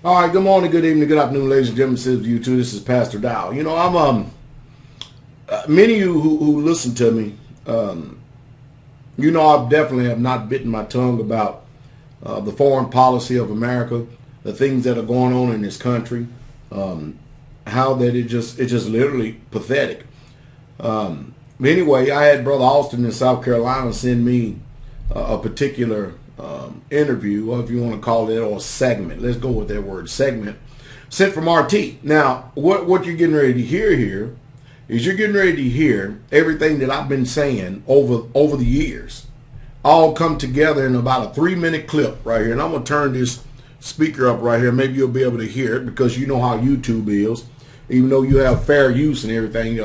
All right, good morning, good evening, good afternoon, ladies and gentlemen. Says you too. This is Pastor Dow. You know, I'm many of you who listen to me, you know, I definitely have not bitten my tongue about the foreign policy of America, the things that are going on in this country, how that it's just literally pathetic. But anyway, I had Brother Austin in South Carolina send me a particular interview, or if you want to call it, or segment. Let's go with that word, segment, sent from RT. Now, what you're getting ready to hear here is you're getting ready to hear everything that I've been saying over the years, all come together in about a 3-minute clip right here. And I'm going to turn this speaker up right here. Maybe you'll be able to hear it because you know how YouTube is. Even though you have fair use and everything,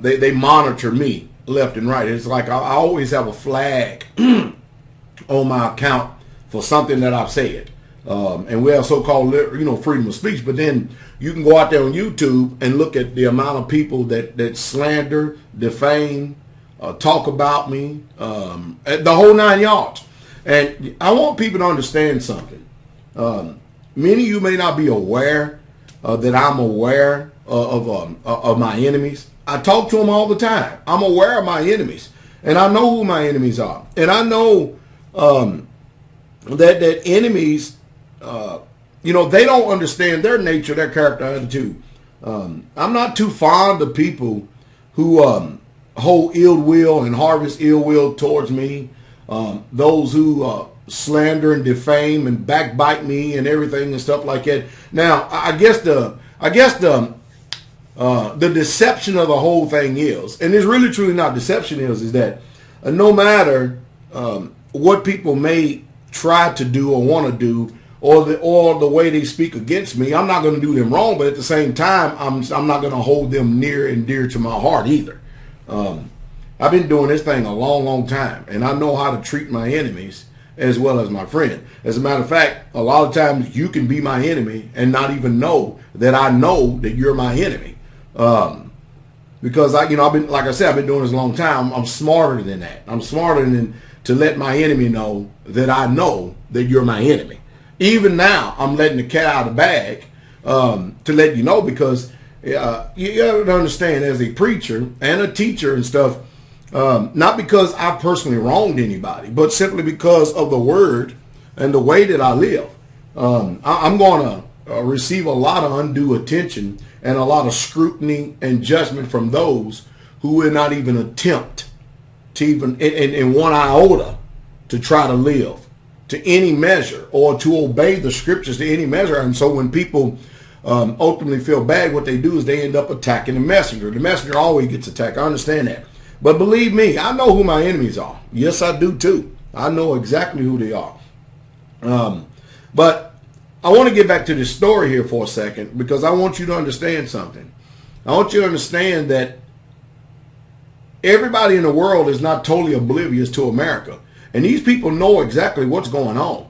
they monitor me left and right. It's like I always have a flag on my account for something that I've said. And we have so-called, freedom of speech. But then you can go out there on YouTube and look at the amount of people that slander, defame, talk about me, the whole 9 yards. And I want people to understand something. Many of you may not be aware that I'm aware of my enemies. I talk to them all the time. I'm aware of my enemies, and I know who my enemies are, and I know that enemies, they don't understand their nature, their character, attitude. I'm not too fond of people who hold ill will and harvest ill will towards me. Those who slander and defame and backbite me and everything and stuff like that. Now, I guess the deception of the whole thing is, and it's really truly not deception, is that no matter what people may try to do or want to do, or the way they speak against me, I'm not going to do them wrong, but at the same time, I'm not going to hold them near and dear to my heart either. I've been doing this thing a long, long time, and I know how to treat my enemies as well as my friend. As a matter of fact, a lot of times you can be my enemy and not even know that I know that you're my enemy. Because I've been, like I said, I've been doing this a long time. I'm smarter than that. I'm smarter than to let my enemy know that I know that you're my enemy. Even now, I'm letting the cat out of the bag to let you know, because you have to understand, as a preacher and a teacher and stuff, not because I personally wronged anybody, but simply because of the word and the way that I live. I'm going to receive a lot of undue attention and a lot of scrutiny and judgment from those who will not even attempt to even in one iota to try to live to any measure or to obey the scriptures to any measure. And so when people ultimately feel bad, what they do is they end up attacking the messenger. The messenger always gets attacked. I understand that. But believe me, I know who my enemies are. Yes, I do too. I know exactly who they are. But I want to get back to this story here for a second, because I want you to understand something. I want you to understand that everybody in the world is not totally oblivious to America. And these people know exactly what's going on.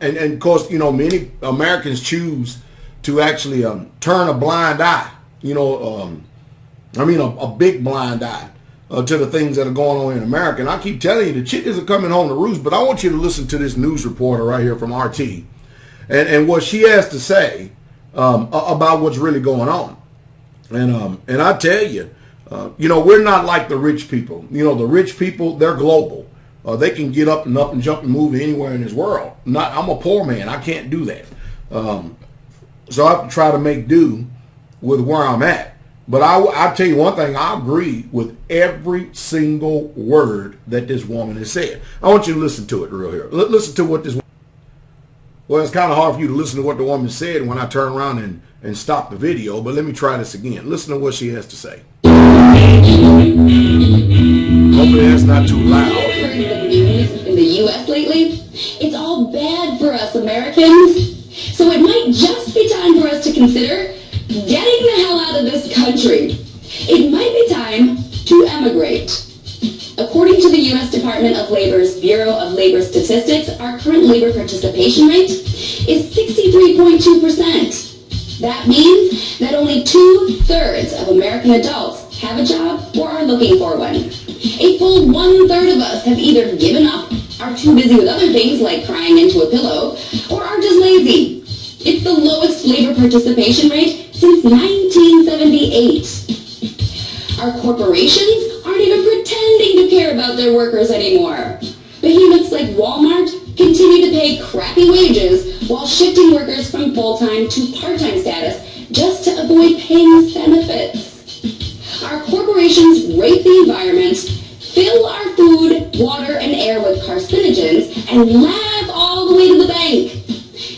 And of course, many Americans choose to actually turn a blind eye, a big blind eye to the things that are going on in America. And I keep telling you, the chickens are coming home to roost, but I want you to listen to this news reporter right here from RT and what she has to say about what's really going on. And I tell you, we're not like the rich people. The rich people, they're global. They can get up and jump and move anywhere in this world. I'm a poor man. I can't do that. So I have to try to make do with where I'm at. But I'll tell you one thing. I agree with every single word that this woman has said. I want you to listen to it real here. Listen to what this. Well, it's kind of hard for you to listen to what the woman said when I turn around and stop the video. But let me try this again. Listen to what she has to say. Hopefully that's not too loud. In the U.S. lately, it's all bad for us Americans. So it might just be time for us to consider getting the hell out of this country. It might be time to emigrate. According to the U.S. Department of Labor's Bureau of Labor Statistics, our current labor participation rate is 63.2%. That means that only 2/3 of American adults have a job or are looking for one. A full 1/3 of us have either given up, are too busy with other things like crying into a pillow, or are just lazy. lowest labor participation rate since 1978. Our corporations aren't even pretending to care about their workers anymore. Behemoths like Walmart continue to pay crappy wages while shifting workers from full-time to part-time status just to avoid paying benefits. Our corporations rape the environment, fill our food, water, and air with carcinogens, and laugh all the way to the bank.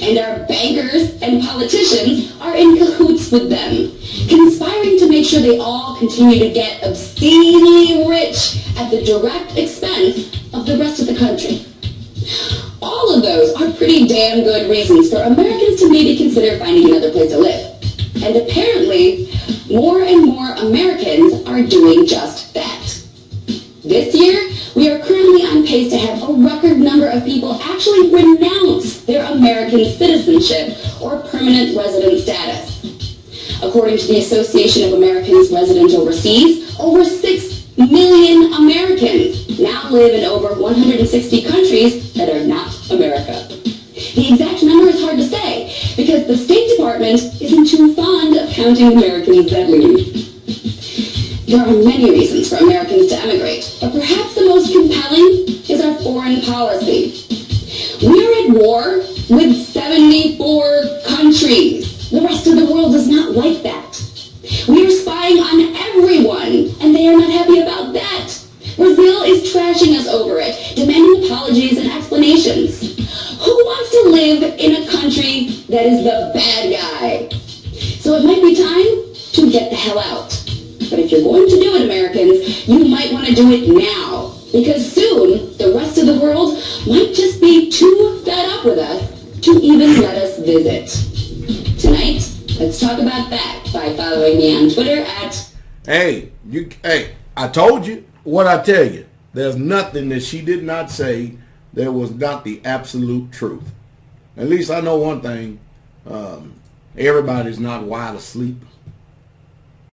And our bankers and politicians are in cahoots with them, conspiring to make sure they all continue to get obscenely rich at the direct expense of the rest of the country. All of those are pretty damn good reasons for Americans to maybe consider finding another place to live. And apparently, more and more Americans are doing just that. This year, we are currently on pace to have a record number of people actually renounce their American citizenship or permanent resident status. According to the Association of Americans Resident Overseas, over 6 million Americans now live in over 160 countries that are not America. The exact number is hard to say because the State Department isn't too fond of counting Americans that leave. There are many reasons for Americans to emigrate, but perhaps the most compelling is our foreign policy. We're at war with 74 countries. The rest of the world does not like that. We are spying on everyone, and they are not happy about that. Brazil is trashing us over it, demanding apologies and explanations. Who wants to live in a country that is the bad guy? So it might be time to get the hell out. But if you're going to do it, Americans, you might want to do it now. Because soon, the rest of the world might just be too fed up with us to even let us visit. Tonight, let's talk about that by following me on Twitter at... Hey, I told you what I tell you. There's nothing that she did not say that was not the absolute truth. At least I know one thing. Everybody's not wide asleep.